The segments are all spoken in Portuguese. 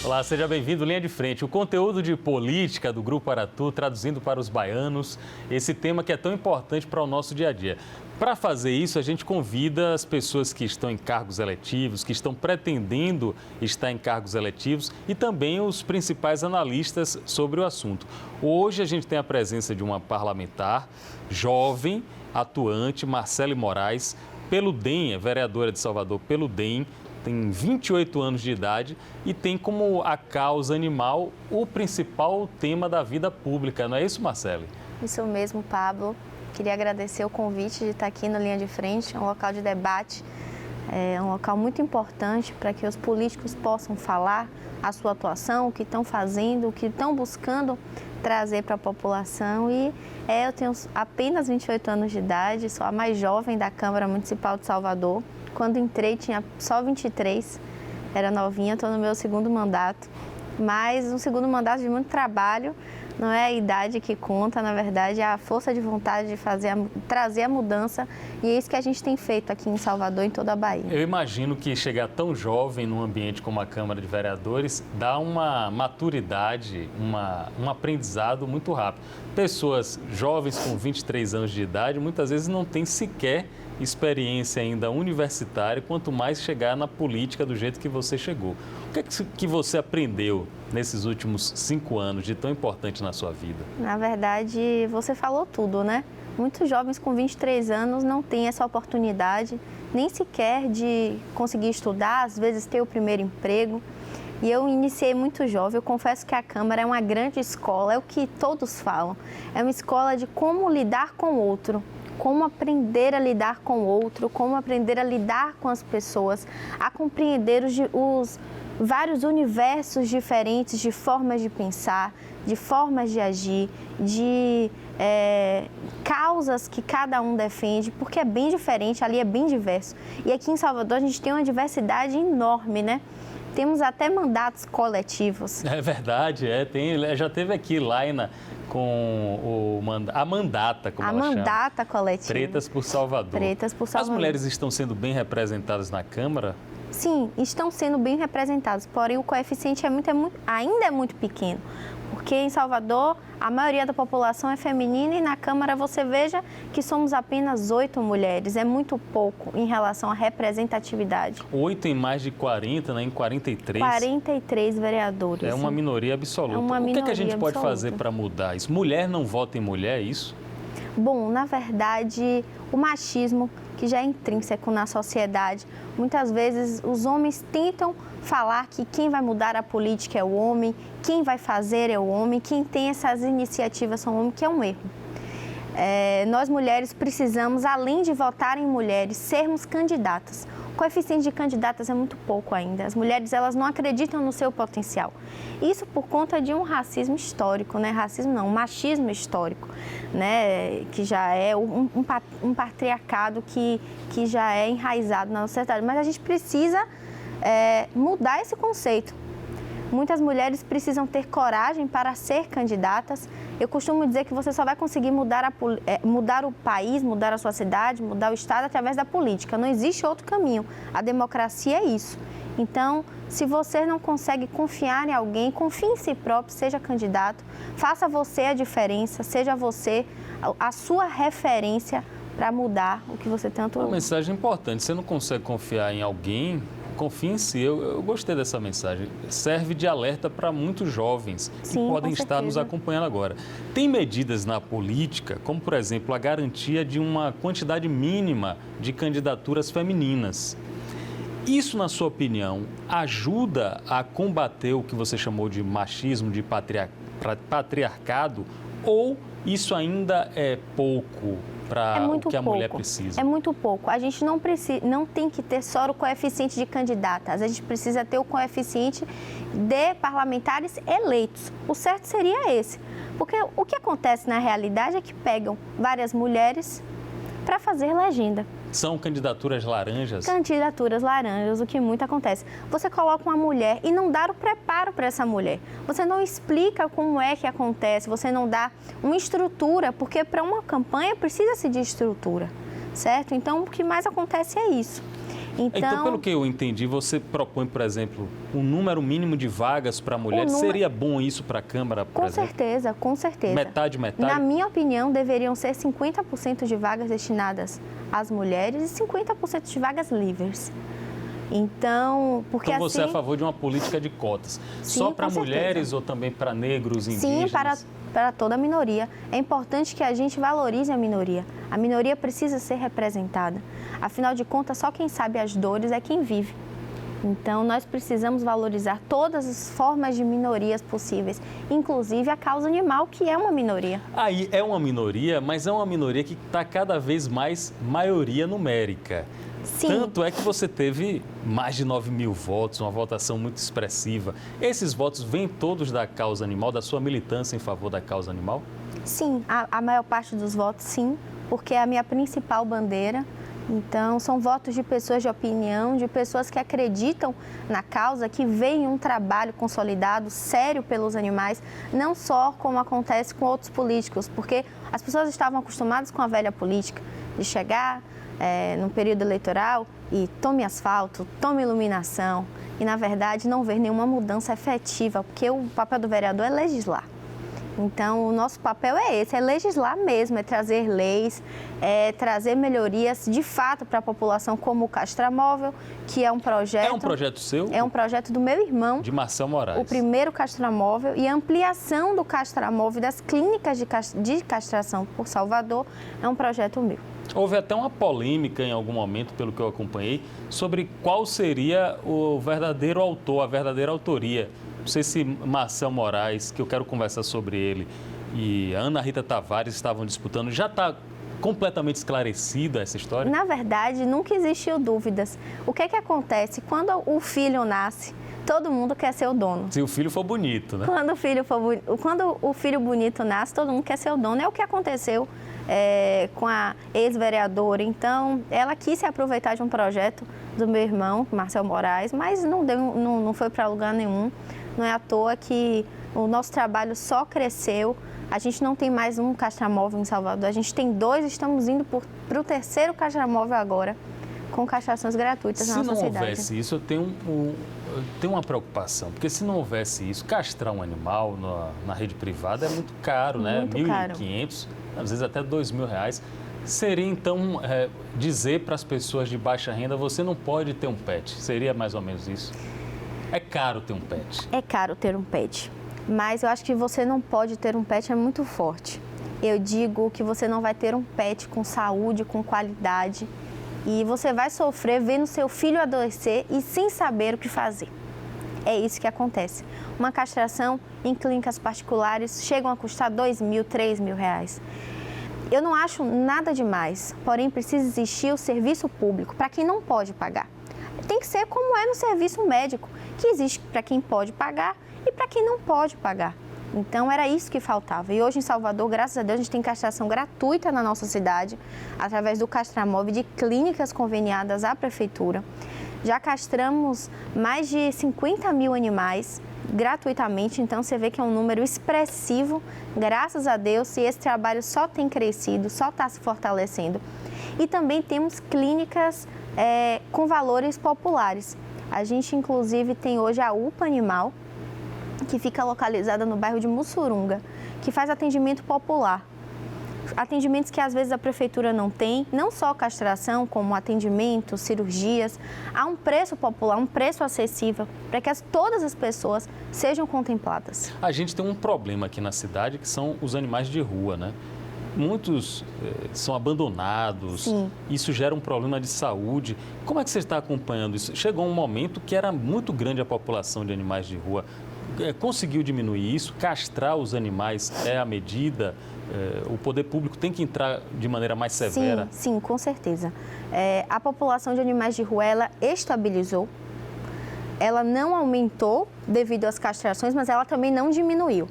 Olá, seja bem-vindo, Linha de Frente. O conteúdo de política do Grupo Aratu, traduzindo para os baianos, esse tema que é tão importante para o nosso dia a dia. Para fazer isso, a gente convida as pessoas que estão em cargos eletivos, que estão pretendendo estar em cargos eletivos e também os principais analistas sobre o assunto. Hoje a gente tem a presença de uma parlamentar jovem, atuante, Marcele Moraes, pelo DEM, é vereadora de Salvador pelo DEM, tem 28 anos de idade e tem como a causa animal o principal tema da vida pública, não é isso, Marcele? Isso mesmo, Pablo. Queria agradecer o convite de estar aqui na Linha de Frente, um local de debate, um local muito importante para que os políticos possam falar a sua atuação, o que estão fazendo, o que estão buscando trazer para a população. E eu tenho apenas 28 anos de idade, sou a mais jovem da Câmara Municipal de Salvador. Quando entrei tinha só 23, era novinha, estou no meu segundo mandato, mas um segundo mandato de muito trabalho. Não é a idade que conta, na verdade, é a força de vontade de trazer a mudança, e é isso que a gente tem feito aqui em Salvador, em toda a Bahia. Eu imagino que chegar tão jovem num ambiente como a Câmara de Vereadores dá uma maturidade, um aprendizado muito rápido. Pessoas jovens com 23 anos de idade muitas vezes não têm sequer experiência ainda universitária, quanto mais chegar na política do jeito que você chegou. O que é que você aprendeu nesses últimos 5 anos de tão importante na sua vida? Na verdade, você falou tudo, né? Muitos jovens com 23 anos não têm essa oportunidade, nem sequer de conseguir estudar, às vezes ter o primeiro emprego. E eu iniciei muito jovem, eu confesso que a Câmara é uma grande escola, é o que todos falam. É uma escola de como lidar com o outro, como aprender a lidar com o outro, como aprender a lidar com as pessoas, a compreender os vários universos diferentes de formas de pensar, de formas de agir, de causas que cada um defende, porque é bem diferente, ali é bem diverso. E aqui em Salvador a gente tem uma diversidade enorme, né? Temos até mandatos coletivos. É verdade, já teve aqui Laina com a mandata, como ela chama. A mandata coletiva. Pretas por Salvador. Pretas por Salvador. As mulheres estão sendo bem representadas na Câmara? Sim, estão sendo bem representadas, porém o coeficiente ainda é muito pequeno, porque em Salvador a maioria da população é feminina e na Câmara você veja que somos apenas 8 mulheres, é muito pouco em relação à representatividade. 8 em mais de 40, né? Em 43. 43 vereadores. É uma minoria absoluta. O que é que a gente pode fazer para mudar isso? Mulher não vota em mulher, é isso? Bom, na verdade, o machismo, que já é intrínseco na sociedade, muitas vezes os homens tentam falar que quem vai mudar a política é o homem, quem vai fazer é o homem, quem tem essas iniciativas são o homem, que é um erro. Nós mulheres precisamos, além de votar em mulheres, sermos candidatas. O coeficiente de candidatas é muito pouco ainda. As mulheres, elas não acreditam no seu potencial. Isso por conta de um racismo histórico, né? Racismo não, um machismo histórico, né? Que já é um patriarcado que já é enraizado na sociedade. Mas a gente precisa mudar esse conceito. Muitas mulheres precisam ter coragem para ser candidatas. Eu costumo dizer que você só vai conseguir mudar o país, mudar a sua cidade, mudar o estado através da política. Não existe outro caminho. A democracia é isso. Então, se você não consegue confiar em alguém, confie em si próprio, seja candidato, faça você a diferença, seja você a sua referência para mudar o que você tanto... Uma mensagem importante, você não consegue confiar em alguém... Confie em si. Eu gostei dessa mensagem. Serve de alerta para muitos jovens que podem estar nos acompanhando agora. Tem medidas na política, como, por exemplo, a garantia de uma quantidade mínima de candidaturas femininas. Isso, na sua opinião, ajuda a combater o que você chamou de machismo, de patriarcado, ou isso ainda é pouco para o que a mulher precisa? É muito pouco. A gente não tem que ter só o coeficiente de candidatas, a gente precisa ter o coeficiente de parlamentares eleitos. O certo seria esse, porque o que acontece na realidade é que pegam várias mulheres para fazer legenda. São candidaturas laranjas? Candidaturas laranjas, o que muito acontece. Você coloca uma mulher e não dá o preparo para essa mulher. Você não explica como é que acontece, você não dá uma estrutura, porque para uma campanha precisa-se de estrutura, certo? Então, o que mais acontece é isso. Então, pelo que eu entendi, você propõe, por exemplo, um número mínimo de vagas para mulheres. Seria bom isso para a Câmara, por exemplo? Certeza, com certeza. Metade? Na minha opinião, deveriam ser 50% de vagas destinadas às mulheres e 50% de vagas livres. Então, porque então você assim, é a favor de uma política de cotas? Sim, só para mulheres certeza. ou também para negros, indígenas? Sim, para toda a minoria. É importante que a gente valorize a minoria. A minoria precisa ser representada. Afinal de contas, só quem sabe as dores é quem vive. Então, nós precisamos valorizar todas as formas de minorias possíveis, inclusive a causa animal, que é uma minoria. Aí é uma minoria, mas é uma minoria que está cada vez mais maioria numérica. Sim. Tanto é que você teve mais de 9 mil votos, uma votação muito expressiva. Esses votos vêm todos da causa animal, da sua militância em favor da causa animal? Sim, a maior parte dos votos, sim, porque é a minha principal bandeira. Então, são votos de pessoas de opinião, de pessoas que acreditam na causa, que veem um trabalho consolidado, sério pelos animais, não só como acontece com outros políticos, porque as pessoas estavam acostumadas com a velha política, de chegar no período eleitoral e tome asfalto, tome iluminação, e, na verdade, não ver nenhuma mudança efetiva, porque o papel do vereador é legislar. Então, o nosso papel é esse, é legislar mesmo, é trazer leis, é trazer melhorias de fato para a população, como o castramóvel, que é um projeto... É um projeto seu? É um projeto do meu irmão. De Marcel Moraes. O primeiro castramóvel e a ampliação do castramóvel das clínicas de castração por Salvador é um projeto meu. Houve até uma polêmica em algum momento, pelo que eu acompanhei, sobre qual seria o verdadeiro autor, a verdadeira autoria. Não sei se Marcel Moraes, que eu quero conversar sobre ele, e a Ana Rita Tavares estavam disputando. Já está completamente esclarecida essa história? Na verdade, nunca existiu dúvidas. O que acontece? Quando o filho nasce, todo mundo quer ser o dono. Se o filho for bonito, né? Quando o filho bonito nasce, todo mundo quer ser o dono. É o que aconteceu com a ex-vereadora. Então, ela quis se aproveitar de um projeto do meu irmão, Marcel Moraes, mas não foi para lugar nenhum. Não é à toa que o nosso trabalho só cresceu. A gente não tem mais um castramóvel em Salvador, a gente tem 2, estamos indo para o 3º castramóvel agora, com castrações gratuitas na nossa cidade. Se não houvesse isso, eu tenho uma preocupação, porque se não houvesse isso, castrar um animal na rede privada é muito caro, né? Muito caro. R$1.500, às vezes até R$2.000. Seria, então, dizer para as pessoas de baixa renda, você não pode ter um pet. Seria mais ou menos isso? É caro ter um pet. É caro ter um pet, mas eu acho que você não pode ter um pet é muito forte. Eu digo que você não vai ter um pet com saúde, com qualidade, e você vai sofrer vendo seu filho adoecer e sem saber o que fazer. É isso que acontece. Uma castração em clínicas particulares chegam a custar R$2.000, R$3.000. Eu não acho nada demais, porém precisa existir o serviço público para quem não pode pagar. Tem que ser como é no serviço médico, que existe para quem pode pagar e para quem não pode pagar. Então, era isso que faltava. E hoje em Salvador, graças a Deus, a gente tem castração gratuita na nossa cidade, através do castramóvel de clínicas conveniadas à prefeitura. Já castramos mais de 50 mil animais gratuitamente, então você vê que é um número expressivo, graças a Deus, e esse trabalho só tem crescido, só está se fortalecendo. E também temos clínicas com valores populares. A gente, inclusive, tem hoje a UPA Animal, que fica localizada no bairro de Mussurunga, que faz atendimento popular. Atendimentos que às vezes a prefeitura não tem, não só castração, como atendimento, cirurgias. Há um preço popular, um preço acessível para que todas as pessoas sejam contempladas. A gente tem um problema aqui na cidade que são os animais de rua, né? Muitos são abandonados, Sim. Isso gera um problema de saúde. Como é que você está acompanhando isso? Chegou um momento que era muito grande a população de animais de rua. Conseguiu diminuir isso? Castrar os animais é a medida? O poder público tem que entrar de maneira mais severa? Sim, com certeza. A população de animais de rua, ela estabilizou. Ela não aumentou devido às castrações, mas ela também não diminuiu.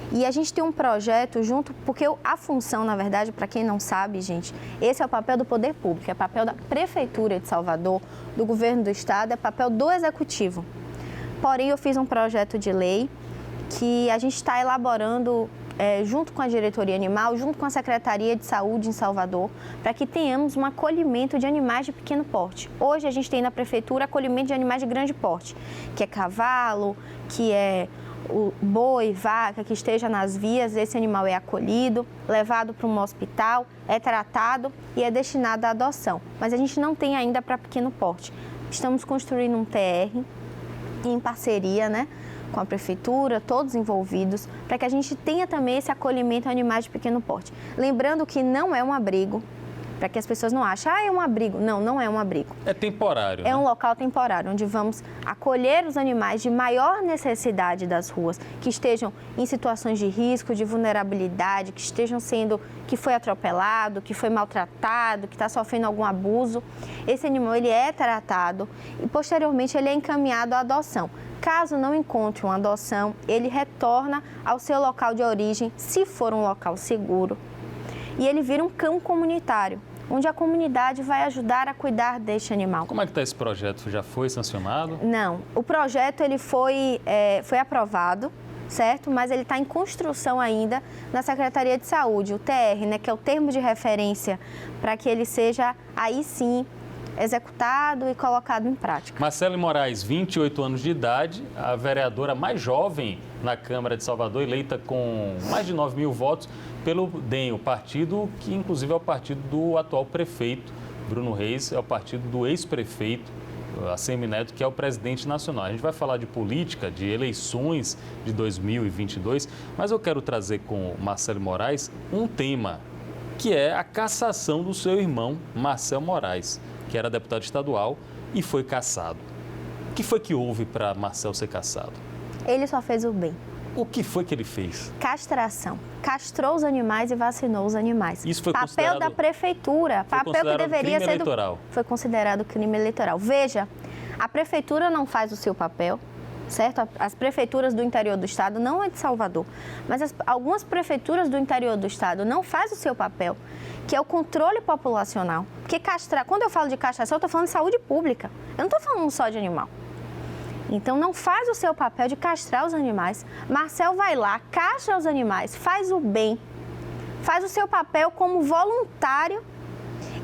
E a gente tem um projeto junto, porque a função, na verdade, para quem não sabe, gente, esse é o papel do poder público, é o papel da Prefeitura de Salvador, do Governo do Estado, é o papel do Executivo. Porém, eu fiz um projeto de lei que a gente está elaborando junto com a diretoria animal, junto com a Secretaria de Saúde em Salvador, para que tenhamos um acolhimento de animais de pequeno porte. Hoje a gente tem na prefeitura acolhimento de animais de grande porte, que é cavalo, que é o boi, vaca, que esteja nas vias, esse animal é acolhido, levado para um hospital, é tratado e é destinado à adoção. Mas a gente não tem ainda para pequeno porte. Estamos construindo um TR em parceria, né, com a prefeitura, todos envolvidos, para que a gente tenha também esse acolhimento a animais de pequeno porte. Lembrando que não é um abrigo, para que as pessoas não achem, é um abrigo. Não, não é um abrigo. É temporário, É um local temporário, onde vamos acolher os animais de maior necessidade das ruas, que estejam em situações de risco, de vulnerabilidade, que foi atropelado, que foi maltratado, que está sofrendo algum abuso. Esse animal, ele é tratado e, posteriormente, ele é encaminhado à adoção. Caso não encontre uma adoção, ele retorna ao seu local de origem, se for um local seguro. E ele vira um cão comunitário, onde a comunidade vai ajudar a cuidar deste animal. Como é que está esse projeto? Já foi sancionado? Não, o projeto ele foi aprovado, certo? Mas ele está em construção ainda na Secretaria de Saúde, o TR, né, que é o termo de referência para que ele seja, aí sim, executado e colocado em prática. Marcele Moraes, 28 anos de idade, a vereadora mais jovem na Câmara de Salvador, eleita com mais de 9 mil votos pelo DEM, o partido que inclusive é o partido do atual prefeito, Bruno Reis, é o partido do ex-prefeito, Assemineto, que é o presidente nacional. A gente vai falar de política, de eleições de 2022, mas eu quero trazer com Marcele Moraes um tema, que é a cassação do seu irmão, Marcel Moraes, que era deputado estadual e foi cassado. O que foi que houve para Marcel ser cassado? Ele só fez o bem. O que foi que ele fez? Castração. Castrou os animais e vacinou os animais. Isso foi papel da prefeitura. Papel que deveria ser eleitoral. Foi considerado crime eleitoral. Veja, a prefeitura não faz o seu papel, certo? As prefeituras do interior do estado, não é de Salvador, mas algumas prefeituras do interior do estado não fazem o seu papel, que é o controle populacional. Porque quando eu falo de castração, eu estou falando de saúde pública. Eu não estou falando só de animal. Então, não faz o seu papel de castrar os animais. Marcel vai lá, castra os animais, faz o bem, faz o seu papel como voluntário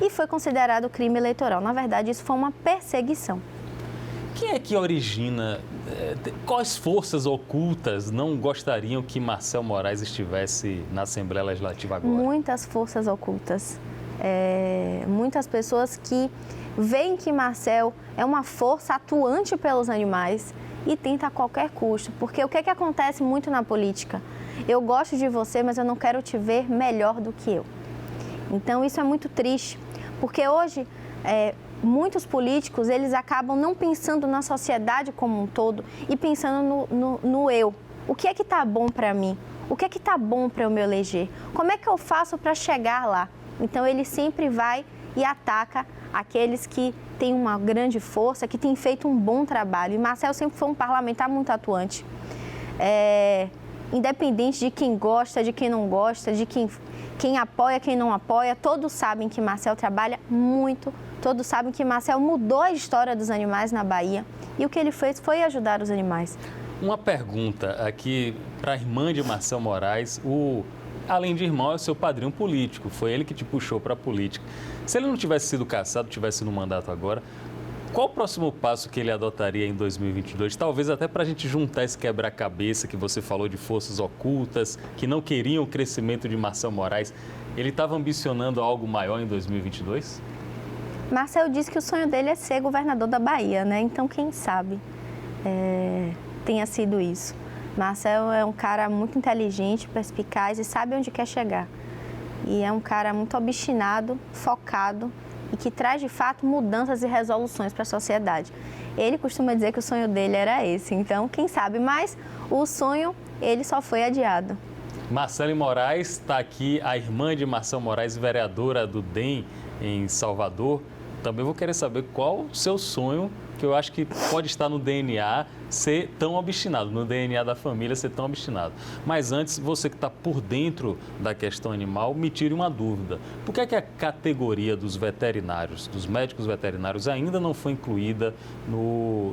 e foi considerado crime eleitoral. Na verdade, isso foi uma perseguição. Quem é que origina, quais forças ocultas não gostariam que Marcel Moraes estivesse na Assembleia Legislativa agora? Muitas forças ocultas. Muitas pessoas que veem que Marcel é uma força atuante pelos animais e tenta a qualquer custo. Porque o que acontece muito na política? Eu gosto de você, mas eu não quero te ver melhor do que eu. Então, isso é muito triste, porque hoje muitos políticos, eles acabam não pensando na sociedade como um todo e pensando no eu. O que é que está bom para mim? O que é que está bom para eu me eleger? Como é que eu faço para chegar lá? Então, ele sempre vai e ataca aqueles que têm uma grande força, que têm feito um bom trabalho. E Marcel sempre foi um parlamentar muito atuante. Independente de quem gosta, de quem não gosta, de quem apoia, quem não apoia, todos sabem que Marcel trabalha muito, todos sabem que Marcel mudou a história dos animais na Bahia e o que ele fez foi ajudar os animais. Uma pergunta aqui para a irmã de Marcel Moraes, além de irmão, é o seu padrinho político, foi ele que te puxou para a política. Se ele não tivesse sido cassado, tivesse no mandato agora, qual o próximo passo que ele adotaria em 2022? Talvez até para a gente juntar esse quebra-cabeça que você falou de forças ocultas, que não queriam o crescimento de Marcel Moraes. Ele estava ambicionando algo maior em 2022? Marcel disse que o sonho dele é ser governador da Bahia, né? Então, quem sabe tenha sido isso. Marcel é um cara muito inteligente, perspicaz e sabe onde quer chegar. E é um cara muito obstinado, focado e que traz, de fato, mudanças e resoluções para a sociedade. Ele costuma dizer que o sonho dele era esse, então, quem sabe, mas o sonho, ele só foi adiado. Marcele Moraes está aqui, a irmã de Marcel Moraes, vereadora do DEM em Salvador. Também vou querer saber qual o seu sonho porque eu acho que pode estar no DNA ser tão obstinado, no DNA da família ser tão obstinado. Mas antes, você que está por dentro da questão animal, me tire uma dúvida. Por que é que a categoria dos veterinários, dos médicos veterinários, ainda não foi incluída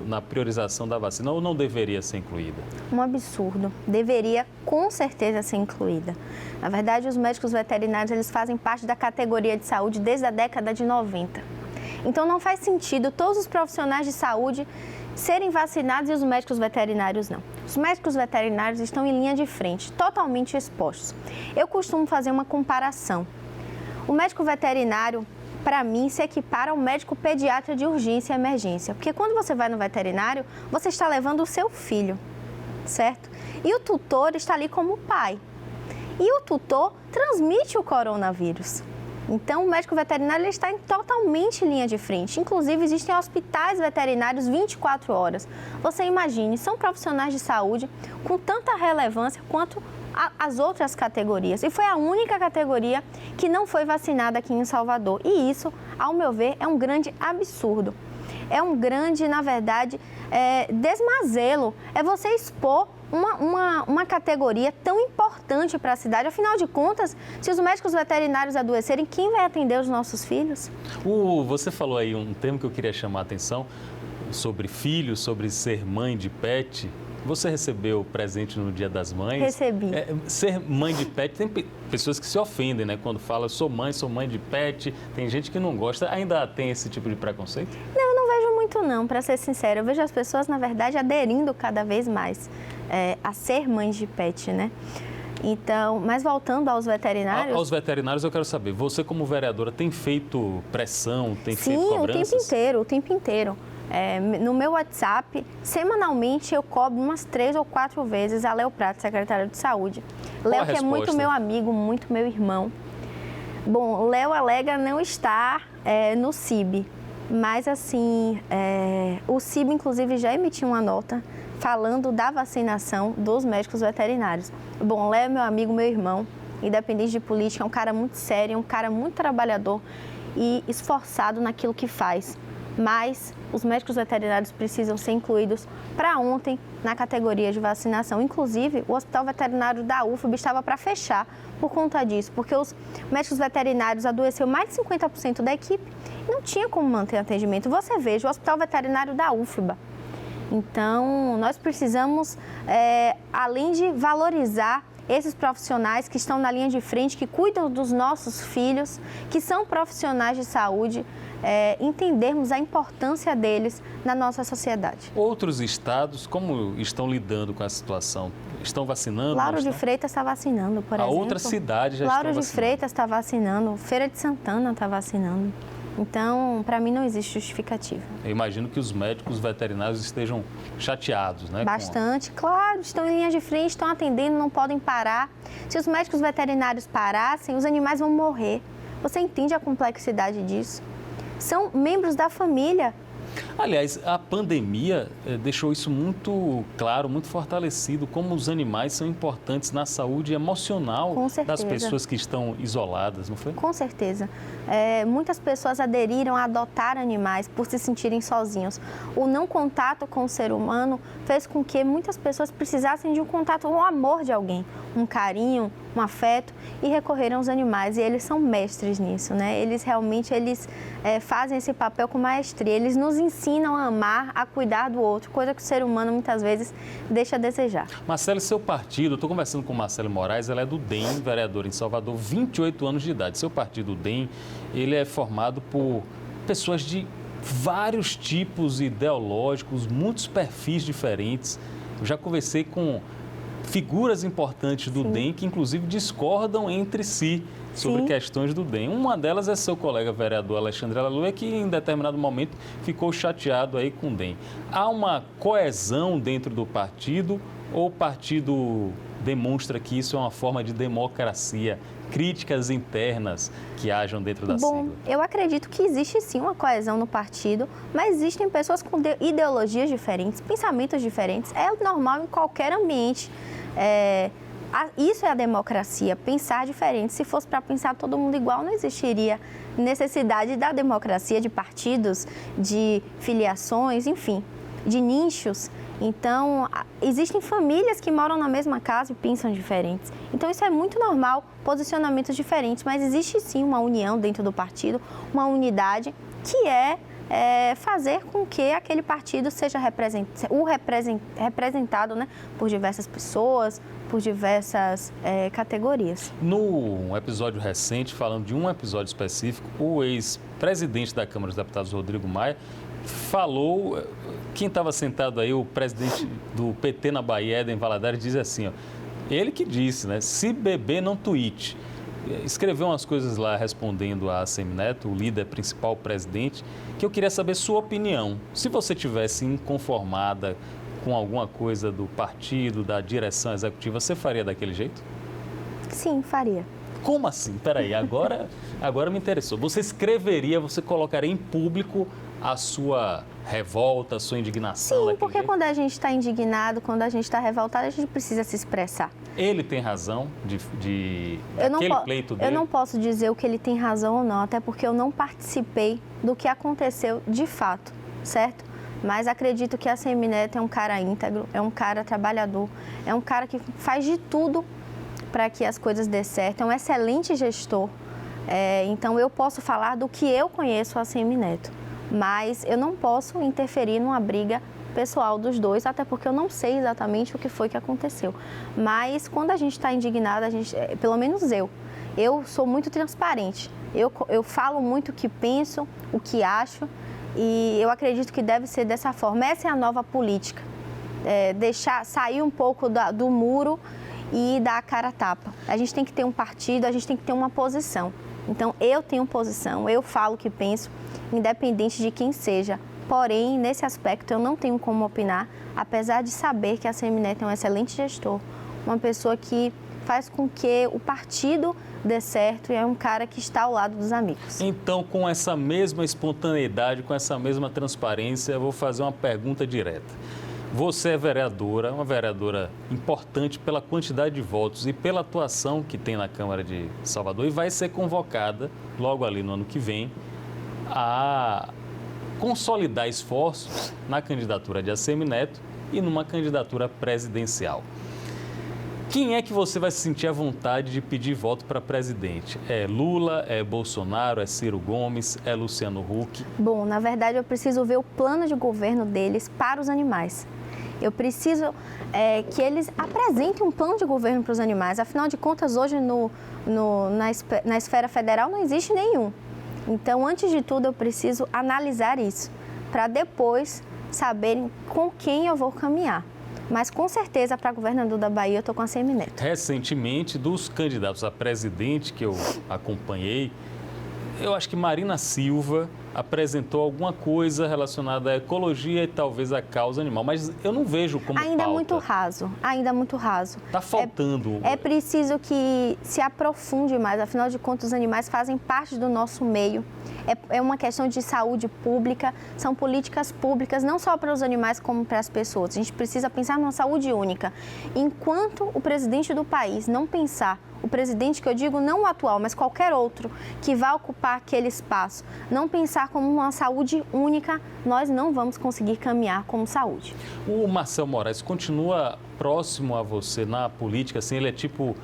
na priorização da vacina ou não deveria ser incluída? Um absurdo. Deveria, com certeza, ser incluída. Na verdade, os médicos veterinários, eles fazem parte da categoria de saúde desde a década de 90. Então, não faz sentido todos os profissionais de saúde serem vacinados e os médicos veterinários não. Os médicos veterinários estão em linha de frente, totalmente expostos. Eu costumo fazer uma comparação. O médico veterinário, para mim, se equipara ao médico pediatra de urgência e emergência. Porque quando você vai no veterinário, você está levando o seu filho, certo? E o tutor está ali como pai. E o tutor transmite o coronavírus. Então, o médico veterinário ele está totalmente em linha de frente. Inclusive, existem hospitais veterinários 24 horas. Você imagine, são profissionais de saúde com tanta relevância quanto as outras categorias. E foi a única categoria que não foi vacinada aqui em Salvador. E isso, ao meu ver, é um grande absurdo. É um grande, na verdade, desmazelo. É você expor uma categoria tão importante para a cidade. Afinal de contas, se os médicos veterinários adoecerem, quem vai atender os nossos filhos? Você falou aí um termo que eu queria chamar a atenção, sobre filhos, sobre ser mãe de pet. Você recebeu presente no Dia das Mães? Recebi. Ser mãe de pet, tem pessoas que se ofendem, né? Quando fala, sou mãe de pet. Tem gente que não gosta. Ainda tem esse tipo de preconceito? Não, eu não vejo muito não, para ser sincera. Eu vejo as pessoas, na verdade, aderindo cada vez mais a ser mães de pet, né? Então, mas voltando aos veterinários... Aos veterinários eu quero saber, você como vereadora tem feito pressão, tem feito cobranças? Sim, o tempo inteiro. No meu WhatsApp, semanalmente eu cobro umas 3 ou 4 vezes a Léo Prato, secretária de Saúde. Léo, que é muito meu amigo, muito meu irmão. Bom, Léo alega não estar no CIB, mas assim, o CIB inclusive já emitiu uma nota falando da vacinação dos médicos veterinários. Bom, Léo é meu amigo, meu irmão, independente de política, é um cara muito sério, um cara muito trabalhador e esforçado naquilo que faz. Mas os médicos veterinários precisam ser incluídos para ontem na categoria de vacinação. Inclusive, o Hospital Veterinário da UFBA estava para fechar por conta disso, porque os médicos veterinários adoeceu mais de 50% da equipe e não tinha como manter atendimento. Você veja, o Hospital Veterinário da UFBA. Então, nós precisamos, além de valorizar esses profissionais que estão na linha de frente, que cuidam dos nossos filhos, que são profissionais de saúde, entendermos a importância deles na nossa sociedade. Outros estados, como estão lidando com a situação? Estão vacinando? Lauro de Freitas está vacinando, por exemplo. A outra cidade já está vacinando. Lauro de Freitas está vacinando, Feira de Santana está vacinando. Então, para mim, não existe justificativa. Eu imagino que os médicos veterinários estejam chateados, né? Bastante, claro. Estão em linha de frente, estão atendendo, não podem parar. Se os médicos veterinários parassem, os animais vão morrer. Você entende a complexidade disso? São membros da família. Aliás, a pandemia deixou isso muito claro, muito fortalecido, como os animais são importantes na saúde emocional das pessoas que estão isoladas, não foi? Com certeza. Muitas pessoas aderiram a adotar animais por se sentirem sozinhos. O não contato com o ser humano fez com que muitas pessoas precisassem de um contato, um amor de alguém, um carinho, um afeto, e recorreram aos animais. E eles são mestres nisso, né? Eles realmente fazem esse papel com maestria. Eles nos ensinam a amar, a cuidar do outro, coisa que o ser humano muitas vezes deixa a desejar. Marcelo, seu partido, eu estou conversando com Marcelo Moraes, ela é do DEM, vereadora em Salvador, 28 anos de idade. Seu partido, o DEM, ele é formado por pessoas de vários tipos ideológicos, muitos perfis diferentes. Eu já conversei com figuras importantes do DEM que, inclusive, discordam entre si sobre questões do DEM. Uma delas é seu colega vereador Alexandre Aleluia, que em determinado momento ficou chateado aí com o DEM. Há uma coesão dentro do partido ou o partido demonstra que isso é uma forma de democracia, críticas internas que hajam dentro da sigla? Bom, eu acredito que existe sim uma coesão no partido, mas existem pessoas com ideologias diferentes, pensamentos diferentes. É normal em qualquer ambiente Isso é a democracia, pensar diferente. Se fosse para pensar todo mundo igual, não existiria necessidade da democracia, de partidos, de filiações, enfim, de nichos. Então, existem famílias que moram na mesma casa e pensam diferentes. Então, isso é muito normal, posicionamentos diferentes, mas existe sim uma união dentro do partido, uma unidade que é fazer com que aquele partido seja representado, né, por diversas pessoas, por diversas categorias. No episódio recente, falando de um episódio específico, o ex-presidente da Câmara dos Deputados, Rodrigo Maia, falou, quem estava sentado aí, o presidente do PT na Bahia, Éden Valadares, diz assim, ó, ele que disse, né, se beber não tuite. Escreveu umas coisas lá respondendo a Semineto, o líder principal, o presidente, que eu queria saber sua opinião. Se você tivesse inconformada com alguma coisa do partido, da direção executiva, você faria daquele jeito? Sim, faria. Como assim? Peraí, agora me interessou. Você escreveria, você colocaria em público a sua revolta, a sua indignação? Sim, porque jeito? Quando a gente está indignado, quando a gente está revoltado, a gente precisa se expressar. Ele tem razão daquele pleito dele? Eu não posso dizer o que ele tem razão ou não, até porque eu não participei do que aconteceu de fato, certo? Mas acredito que a Semineto é um cara íntegro, é um cara trabalhador, é um cara que faz de tudo para que as coisas dê certo, é um excelente gestor. Então, eu posso falar do que eu conheço a Semineto, mas eu não posso interferir numa briga pessoal dos dois, até porque eu não sei exatamente o que foi que aconteceu. Mas, quando a gente está indignado, pelo menos eu sou muito transparente. Eu falo muito o que penso, o que acho, e eu acredito que deve ser dessa forma. Essa é a nova política, deixar sair um pouco do muro e dar a cara a tapa. A gente tem que ter um partido, a gente tem que ter uma posição. Então, eu tenho posição, eu falo o que penso, independente de quem seja. Porém, nesse aspecto, eu não tenho como opinar, apesar de saber que a Semineto é um excelente gestor, uma pessoa que faz com que o partido dê certo e é um cara que está ao lado dos amigos. Então, com essa mesma espontaneidade, com essa mesma transparência, eu vou fazer uma pergunta direta. Você é vereadora, uma vereadora importante pela quantidade de votos e pela atuação que tem na Câmara de Salvador e vai ser convocada, logo ali no ano que vem, a consolidar esforços na candidatura de Semineto e numa candidatura presidencial. Quem é que você vai se sentir à vontade de pedir voto para presidente? É Lula, é Bolsonaro, é Ciro Gomes, é Luciano Huck? Bom, na verdade eu preciso ver o plano de governo deles para os animais. Eu preciso que eles apresentem um plano de governo para os animais. Afinal de contas, hoje na esfera federal não existe nenhum. Então, antes de tudo, eu preciso analisar isso, para depois saberem com quem eu vou caminhar. Mas, com certeza, para governador da Bahia, eu estou com a Semineto. Recentemente, dos candidatos a presidente que eu acompanhei, eu acho que Marina Silva apresentou alguma coisa relacionada à ecologia e talvez à causa animal, mas eu não vejo como ainda pauta. Ainda muito raso. Está faltando. É preciso que se aprofunde mais, afinal de contas os animais fazem parte do nosso meio. É uma questão de saúde pública, são políticas públicas, não só para os animais como para as pessoas. A gente precisa pensar numa saúde única. Enquanto o presidente do país não pensar, o presidente que eu digo não o atual, mas qualquer outro que vá ocupar aquele espaço, não pensar como uma saúde única, nós não vamos conseguir caminhar como saúde. O Marcel Moraes continua próximo a você na política, assim, ele é tipo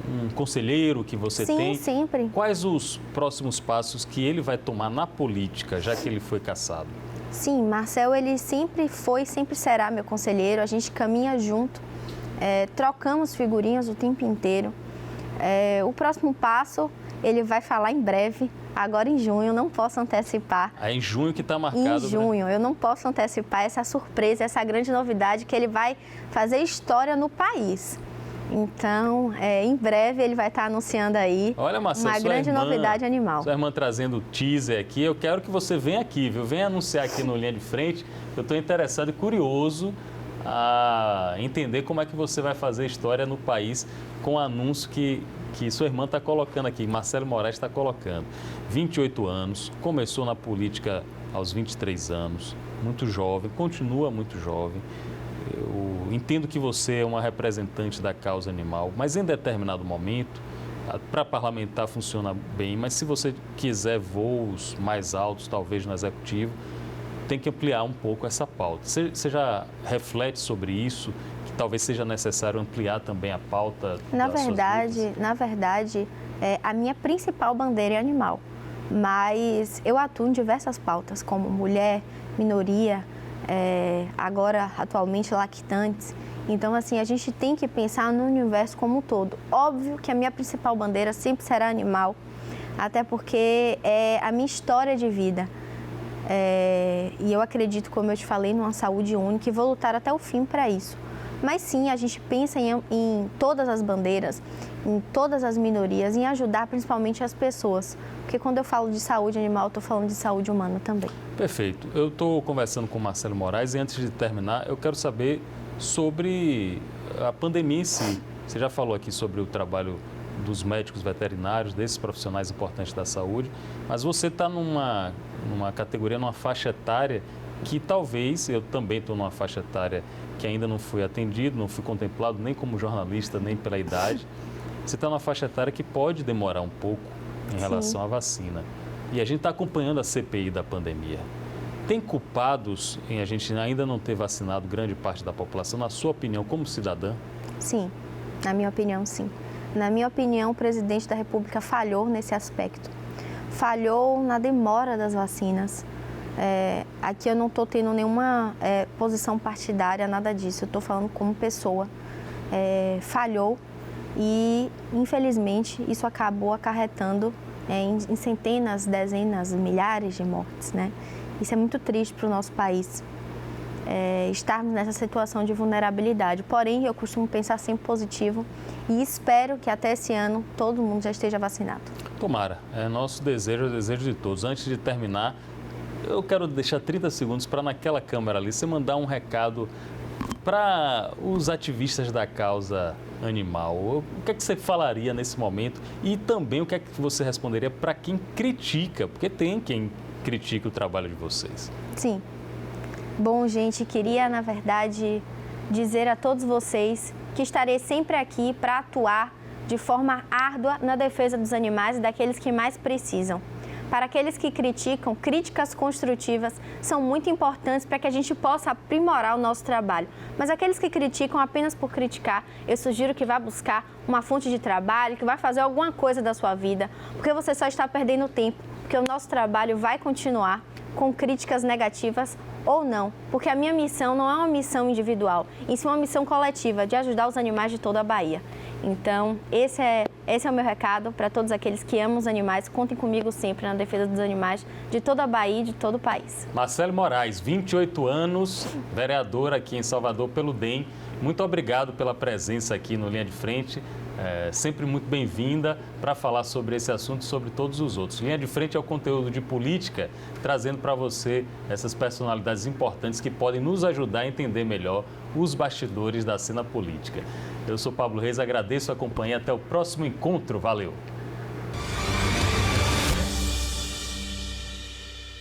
um conselheiro que você tem? Sim, sempre. Quais os próximos passos que ele vai tomar na política, já que ele foi cassado? Sim, Marcel, ele sempre foi, sempre será meu conselheiro, a gente caminha junto, trocamos figurinhas o tempo inteiro. O próximo passo, ele vai falar em breve, agora em junho, não posso antecipar. É em junho que está marcado? Em junho, eu não posso antecipar essa surpresa, essa grande novidade que ele vai fazer história no país. Então, em breve ele vai estar anunciando aí. Olha, Marcelo, uma grande novidade animal. Sua irmã trazendo o teaser aqui, eu quero que você venha aqui, viu? Venha anunciar aqui no Linha de Frente, eu estou interessado e curioso a entender como é que você vai fazer história no país com o anúncio que sua irmã está colocando aqui, Marcelo Moraes está colocando. 28 anos, começou na política aos 23 anos, muito jovem, continua muito jovem. eu entendo que você é uma representante da causa animal, mas em determinado momento, para parlamentar funciona bem, mas se você quiser voos mais altos, talvez no executivo, tem que ampliar um pouco essa pauta. Você já reflete sobre isso, que talvez seja necessário ampliar também a pauta das suas lutas? Na verdade, a minha principal bandeira é animal, mas eu atuo em diversas pautas, como mulher, minoria, agora atualmente lactantes. Então, assim, a gente tem que pensar no universo como um todo. Óbvio que a minha principal bandeira sempre será animal, até porque é a minha história de vida. E eu acredito, como eu te falei, numa saúde única e vou lutar até o fim para isso. Mas sim, a gente pensa em todas as bandeiras, em todas as minorias, em ajudar principalmente as pessoas. Porque quando eu falo de saúde animal, eu estou falando de saúde humana também. Perfeito. Eu estou conversando com o Marcelo Moraes e antes de terminar, eu quero saber sobre a pandemia em si. Você já falou aqui sobre o trabalho dos médicos veterinários, desses profissionais importantes da saúde, mas você está numa categoria, numa faixa etária que talvez, eu também estou numa faixa etária que ainda não fui atendido, não fui contemplado nem como jornalista, nem pela idade. Você está numa faixa etária que pode demorar um pouco em relação à vacina. E a gente está acompanhando a CPI da pandemia. Tem culpados em a gente ainda não ter vacinado grande parte da população, na sua opinião, como cidadã? Sim, na minha opinião, sim. Na minha opinião, o presidente da República falhou nesse aspecto. Falhou na demora das vacinas. Aqui eu não estou tendo nenhuma posição partidária, nada disso. Eu estou falando como pessoa. Falhou e, infelizmente, isso acabou acarretando em centenas, dezenas, milhares de mortes, né? Isso é muito triste para o nosso país, estarmos nessa situação de vulnerabilidade. Porém, eu costumo pensar sempre positivo e espero que até esse ano todo mundo já esteja vacinado. Tomara, é nosso desejo, é o desejo de todos. Antes de terminar, eu quero deixar 30 segundos para naquela câmera ali você mandar um recado para os ativistas da causa animal. O que é que você falaria nesse momento e também o que é que você responderia para quem critica, porque tem quem critica o trabalho de vocês. Sim. Bom, gente, queria, na verdade, dizer a todos vocês que estarei sempre aqui para atuar de forma árdua na defesa dos animais e daqueles que mais precisam. Para aqueles que criticam, críticas construtivas são muito importantes para que a gente possa aprimorar o nosso trabalho. Mas aqueles que criticam apenas por criticar, eu sugiro que vá buscar uma fonte de trabalho, que vá fazer alguma coisa da sua vida, porque você só está perdendo tempo, porque o nosso trabalho vai continuar com críticas negativas ou não, porque a minha missão não é uma missão individual, e sim uma missão coletiva de ajudar os animais de toda a Bahia. Então, esse é o meu recado para todos aqueles que amam os animais. Contem comigo sempre na defesa dos animais de toda a Bahia e de todo o país. Marcelo Moraes, 28 anos, vereador aqui em Salvador pelo DEM. Muito obrigado pela presença aqui no Linha de Frente. Sempre muito bem-vinda para falar sobre esse assunto e sobre todos os outros. Linha de Frente é o conteúdo de política, trazendo para você essas personalidades importantes que podem nos ajudar a entender melhor os bastidores da cena política. Eu sou Pablo Reis, agradeço a companhia. Até o próximo encontro. Valeu!